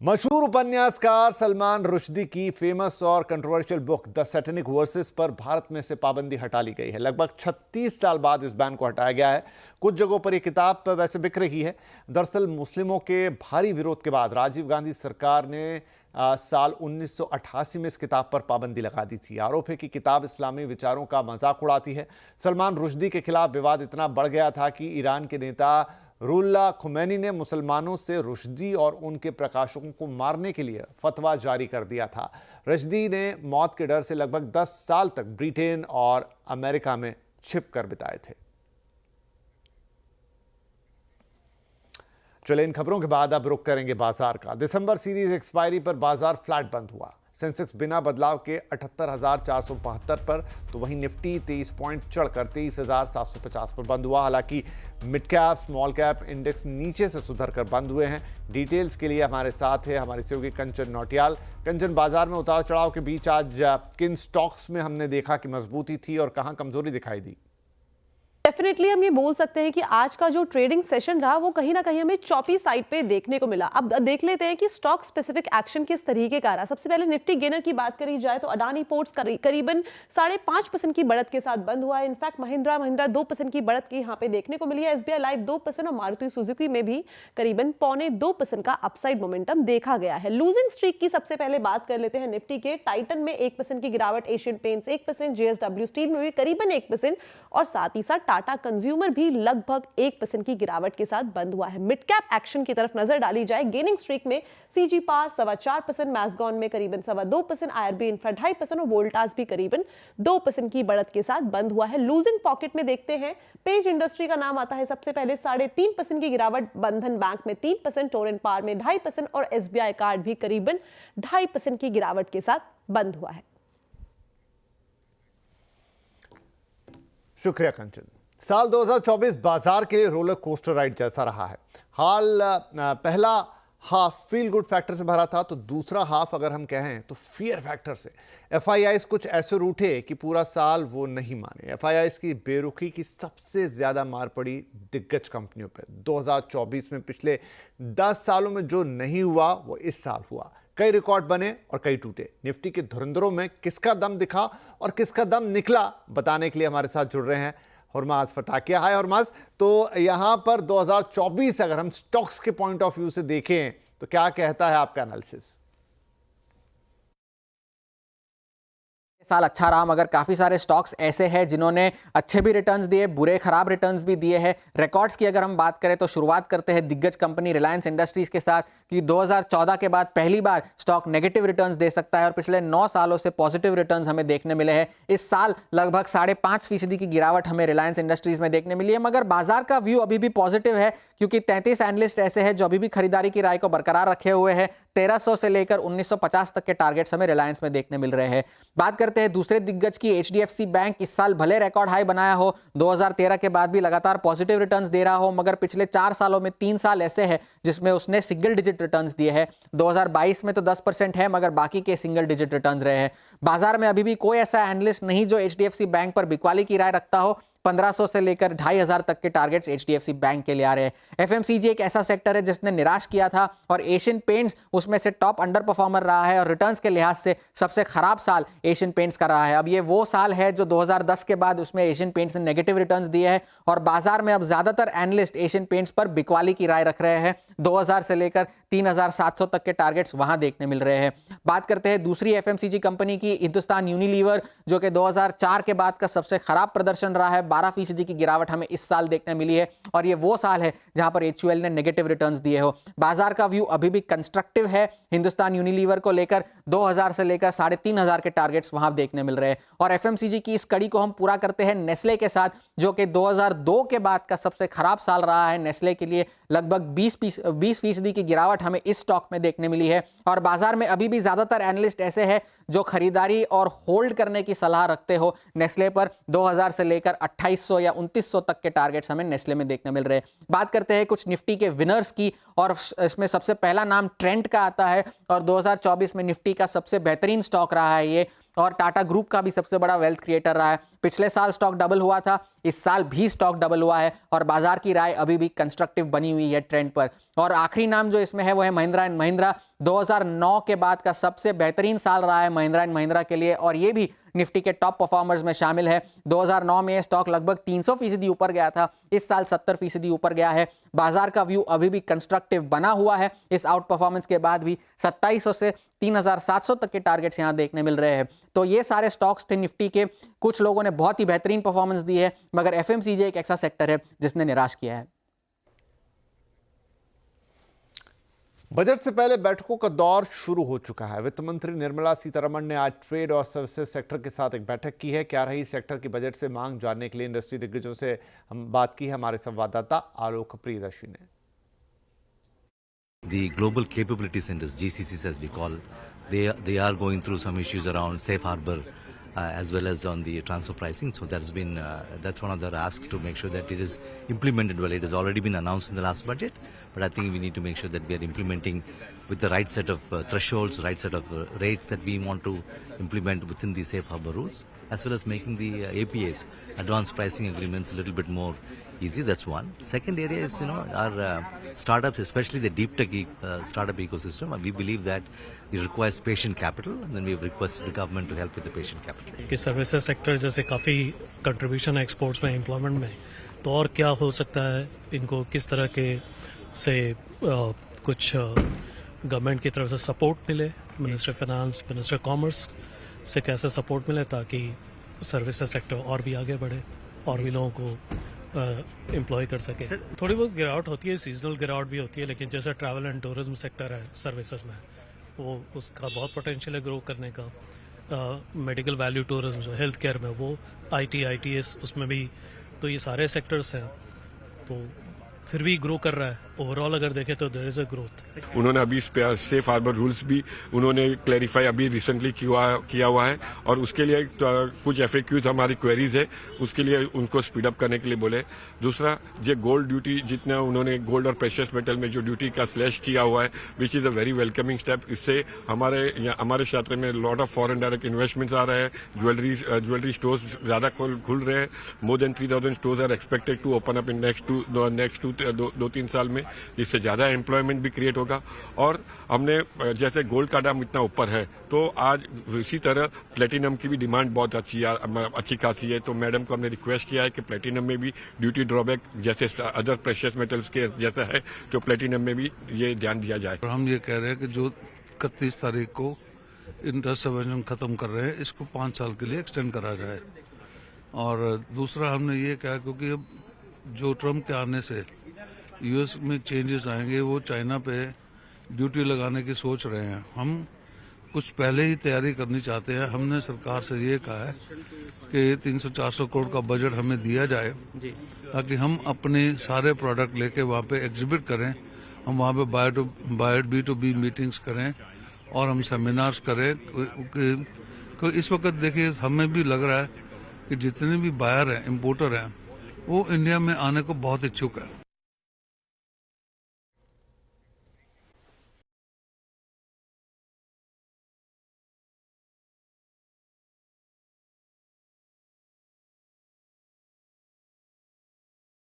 मशहूर उपन्यासकार सलमान रुश्दी की फेमस और controversial book the satanic versus पर भारत में से पाबंदी हटा ली गई है। लगभग 36 साल बाद इस बैन को हटाया गया है। कुछ जगहों पर यह किताब वैसे बिक रही है। दरअसल मुस्लिमों के भारी विरोध के बाद राजीव गांधी सरकार ने साल 1988 में इस किताब पर पाबंदी लगा दी थी। आरोप है कि किताब इस्लामी विचारों का मजाक उड़ाती है। सलमान रुश्दी के खिलाफ विवाद इतना बढ़ गया था कि ईरान के नेता रुहुल्लाह खुमैनी ने मुसलमानों से रुश्दी और उनके प्रकाशकों को मारने के लिए फतवा जारी कर दिया था। रुश्दी ने मौत के डर से लगभग 10 साल तक ब्रिटेन और अमेरिका में छिपकर बिताए थे। चले इन खबरों के बाद अब रुख करेंगे बाजार का। दिसंबर सीरीज एक्सपायरी पर बाजार फ्लैट बंद हुआ। सेंसेक्स बिना बदलाव के 78,472 पर, तो वहीं निफ्टी 23 पॉइंट चढ़कर 23,750 पर बंद हुआ। हालांकि mid cap small cap index नीचे से सुधरकर बंद हुए हैं। डिटेल्स के लिए हमारे साथ है हमारी सहयोगी कंचन नौटियाल। कंचन, बाजार में उतार चढ़ाव के बीच आज किन स्टॉक्स में हमने देखा कि मजबूती थी और कहां कमजोरी दिखाई दी? डेफिनेटली हम ये बोल सकते हैं कि आज का जो ट्रेडिंग सेशन रहा वो कहीं ना कहीं हमें चॉपी साइड पे देखने को मिला। अब देख लेते हैं कि स्टॉक स्पेसिफिक एक्शन किस तरीके का रहा। सबसे पहले निफ्टी गेनर की बात करी जाए तो अडानी पोर्ट्स करीबन 5.5% की बढ़त के साथ बंद हुआ है। इनफैक्ट महिंद्रा 2% की बढ़त की यहाँ पे देखने को मिली है। एसबीआई लाइफ 2% और मारुति सुजुकी में भी करीबन 2.25% का अपसाइड मोमेंटम देखा गया है। लूजिंग स्ट्रीक की सबसे पहले बात कर लेते हैं निफ्टी के। टाइटन में 1% की गिरावट, एशियन पेंट्स 1%, जेएसडब्ल्यू स्टील में भी करीबन 1% और साथ ही साथ टाटा कंज्यूमर भी लगभग 1% की गिरावट के साथ बंद हुआ है। मिड कैप एक्शन की तरफ नजर डाली जाए, गेनिंग स्ट्रीक में सीजी पार 4.25%, मैसगॉन में करीबन 2.25%, आईआरबी इंफ्रा 2.5% और वोल्टास भी करीबन 2% की बढ़त के साथ बंद हुआ है। लूजिंग पॉकेट में देखते हैं, पेज इंडस्ट्री का नाम आता है सबसे पहले। 3.5% की गिरावट, बंधन बैंक में 3%, टोरेंट पावर में 2.5% और एसबीआई कार्ड भी करीबन 2.5% की गिरावट के साथ बंद हुआ है। शुक्रिया कंचन। साल 2024 बाजार के लिए रोलर कोस्टर राइड जैसा रहा है। पहला हाफ फील गुड फैक्टर से भरा था, तो दूसरा हाफ अगर हम कहें तो फियर फैक्टर से। एफआईआईस कुछ ऐसे रूठे कि पूरा साल वो नहीं माने। एफआईआईस की बेरुखी की सबसे ज्यादा मार पड़ी दिग्गज कंपनियों पे। 2024 में पिछले 10 सालों में जो नहीं हुआ वो इस साल हुआ। कई रिकॉर्ड बने और कई टूटे। निफ्टी के धुरंधरों में किसका दम दिखा और किसका दम निकला, बताने के लिए हमारे साथ जुड़ रहे हैं हुरमाज फटाकिया। हाय हुरमाज, तो यहां पर 2024 अगर हम स्टॉक्स के पॉइंट ऑफ व्यू से देखें तो क्या कहता है आपका एनालिसिस? साल अच्छा रहा, मगर काफी सारे स्टॉक्स ऐसे हैं जिन्होंने अच्छे भी रिटर्न्स दिए, बुरे खराब रिटर्न्स भी दिए हैं। रिकॉर्ड्स की अगर हम बात करें तो शुरुआत करते हैं दिग्गज कंपनी रिलायंस इंडस्ट्रीज के साथ कि 2014 के बाद पहली बार स्टॉक नेगेटिव रिटर्न्स दे सकता है और पिछले 9 सालों से पॉजिटिव रिटर्न्स हमें देखने मिले हैं। इस साल लगभग 5.5% की गिरावट हमें रिलायंस इंडस्ट्रीज में देखने मिली है, मगर बाजार का व्यू अभी भी पॉजिटिव है क्योंकि 33 एनालिस्ट ऐसे हैं जो अभी भी खरीदारी की राय को बरकरार रखे हुए हैं। 1300 से लेकर 1950 तक के टारगेट्स हमें रिलायंस में देखने मिल रहे हैं। बात करते हैं दूसरे दिग्गज की। एचडीएफसी बैंक इस साल भले रिकॉर्ड हाई बनाया हो, 2013 के बाद भी लगातार पॉजिटिव रिटर्न्स दे रहा हो, मगर पिछले 4 सालों में 3 साल ऐसे हैं जिसमें उसने सिंगल डिजिट रिटर्न्स दिए हैं। 2022 में तो 10% है, मगर बाकी के सिंगल डिजिट रिटर्न्स रहे हैं। बाजार में अभी भी कोई ऐसा एनालिस्ट नहीं जो एचडीएफसी बैंक पर बिकवाली की राय रखता हो। 1500 से लेकर 2500 तक के टारगेट्स एचडीएफसी बैंक के लिए आ रहे हैं। एफएमसीजी एक ऐसा सेक्टर है जिसने निराश किया था और एशियन पेंट्स उसमें से टॉप अंडर परफॉर्मर रहा है और रिटर्न्स के लिहाज से सबसे खराब साल एशियन पेंट्स का रहा है। अब ये वो साल है जो 2010 के बाद उसमें एशियन पेंट्स ने नेगेटिव रिटर्न्स दिए हैं और बाजार में अब ज्यादातर एनालिस्ट एशियन पेंट्स पर बिकवाली की राय रख रहे हैं। 2000 से लेकर 3700 तक के टारगेट्स वहां देखने मिल रहे हैं। बात करते हैं दूसरी एफएमसीजी कंपनी की, हिंदुस्तान यूनिलीवर, जो कि 2004 के बाद का सबसे खराब प्रदर्शन रहा है। 12% की गिरावट हमें इस साल देखने मिली है और ये वो साल है जहां पर एचयूएल ने नेगेटिव रिटर्न्स दिए हो। बाजार का व्यू अभी भी कंस्ट्रक्टिव है हिंदुस्तान यूनिलीवर को लेकर। 2000 से लेकर 3500 के टारगेट्स वहां देखने मिल रहे हैं। और एफएमसीजी की इस कड़ी को हम पूरा करते हैं नेस्ले के साथ, जो कि 2002 के बाद का सबसे खराब साल रहा है नेस्ले के लिए। लगभग 20% की गिरावट हमें इस स्टॉक में देखने मिली है और बाजार में अभी भी ज्यादातर एनालिस्ट ऐसे हैं जो खरीदारी और होल्ड करने की सलाह रखते हो नेस्ले पर। 2000 से लेकर 2800 या 2900 तक के टारगेट्स हमें नेस्ले में देखने मिल रहे हैं। बात करते हैं कुछ निफ्टी के विनर्स की और इसमें सबसे पहला नाम ट्रेंट का आता है और 2024 में निफ्टी का सबसे बेहतरीन स्टॉक रहा है ये, और टाटा ग्रुप का भी सबसे बड़ा वेल्थ क्रिएटर रहा है। पिछले साल स्टॉक डबल हुआ था, इस साल भी स्टॉक डबल हुआ है और बाजार की राय अभी भी कंस्ट्रक्टिव बनी हुई है ट्रेंड पर। और आखिरी नाम जो इसमें है वो है महिंद्रा एंड महिंद्रा, 2009 के बाद का सबसे बेहतरीन साल रहा है महिंद्रा एंड महिंद्रा के लिए और ये भी निफ्टी के टॉप परफॉर्मर्स में शामिल है। 2009 में ये स्टॉक लगभग 300% ऊपर गया था, इस साल 70% ऊपर गया है। बाजार का व्यू अभी भी कंस्ट्रक्टिव बना हुआ है इस आउट परफॉर्मेंस के बाद भी। 2700 से 3700 तक के टारगेट्स यहां देखने मिल रहे हैं। तो ये सारे स्टॉक्स थे निफ्टी के। कुछ लोगों ने बहुत ही बेहतरीन परफॉर्मेंस दी है, मगर एफएमसीजी एक ऐसा सेक्टर है जिसने निराश किया है। बजट से पहले बैठकों का दौर शुरू हो चुका है। वित्त मंत्री निर्मला सीतारमण ने आज ट्रेड और सर्विसेज सेक्टर के साथ एक बैठक की है। क्या रही सेक्टर की बजट से मांग, जानने के लिए इंडस्ट्री दिग्गजों से हम बात की है हमारे संवाददाता आलोक प्रियदर्शी ने। The global capability centers, GCCs as we call, they are going through some issues around safe harbor as well as on the transfer pricing. So that's one of their asks to make sure that it is implemented well. It has already been announced in the last budget, but I think we need to make sure that we are implementing with the right set of thresholds, right set of rates that we want to implement within the safe harbor rules, as well as making the APAs, advanced pricing agreements, a little bit more easy. That's one. Second area is, our startups, especially the deep tech startup ecosystem. We believe that it requires patient capital, and then we have requested the government to help with the patient capital. कि services sector जैसे काफ़ी contribution है exports में, employment में, तो और क्या हो सकता है, इनको किस तरह के से कुछ गवर्नमेंट की तरफ से सपोर्ट मिले, मिनिस्टर फाइनेंस, मिनिस्टर कॉमर्स से कैसे सपोर्ट मिले ताकि सर्विसेज सेक्टर और भी आगे बढ़े और भी लोगों को एम्प्लॉय कर सके। थोड़ी बहुत गिरावट होती है, सीजनल गिरावट भी होती है, लेकिन जैसे ट्रैवल एंड टूरिज्म सेक्टर है सर्विसेज में, वो उसका बहुत पोटेंशियल है ग्रो करने का। मेडिकल वैल्यू टूरिज्म जो हेल्थ केयर में, वो ITS उसमें भी, तो ये सारे सेक्टर्स हैं, तो फिर भी ग्रो कर रहा है। ओवरऑल अगर देखें तो देयर इज अ ग्रोथ। उन्होंने अभी सेफ हार्बर रूल्स भी उन्होंने क्लैरिफाई अभी रिसेंटली किया हुआ है और उसके लिए कुछ FAQs हमारी क्वेरीज है, उसके लिए उनको स्पीड अप करने के लिए बोले। दूसरा, जो गोल्ड ड्यूटी, जितना उन्होंने गोल्ड और प्रेशियस मेटल में जो ड्यूटी का स्लैश किया हुआ है, which is a very welcoming step. इससे हमारे क्षेत्र में lot of foreign direct investments आ रहे हैं, ज्वेलरी स्टोर्स ज़्यादा खुल रहे हैं। More than 3000 stores are expected to open up in next 2-3 साल में, जिससे ज़्यादा एम्प्लॉयमेंट भी क्रिएट होगा। और हमने जैसे गोल्ड का दाम इतना ऊपर है, तो आज इसी तरह प्लेटिनम की भी डिमांड बहुत अच्छी खासी है। तो मैडम को हमने रिक्वेस्ट किया है कि प्लेटिनम में भी ड्यूटी ड्रॉबैक जैसे अदर प्रेशियस मेटल्स के जैसा है, तो प्लेटिनम में भी ये ध्यान दिया जाए। हम ये कह रहे हैं कि जो 31 तारीख को इंटरेस्ट सब्वेंशन खत्म कर रहे हैं, इसको 5 साल के लिए एक्सटेंड करा जाए। और दूसरा हमने ये कहा, क्योंकि अब जो ट्रम्प के आने से US में चेंजेस आएंगे, वो चाइना पे ड्यूटी लगाने की सोच रहे हैं। हम कुछ पहले ही तैयारी करनी चाहते हैं। हमने सरकार से ये कहा है कि 300-400 करोड़ का बजट हमें दिया जाए, ताकि हम अपने सारे प्रोडक्ट लेके वहाँ पे एग्जिबिट करें, हम वहाँ पे बायर B2B मीटिंग्स करें और हम सेमिनार्स करें। कि इस वक्त देखिए, हमें भी लग रहा है कि जितने भी बायर हैं, इम्पोर्टर हैं, वो इंडिया में आने को बहुत इच्छुक है।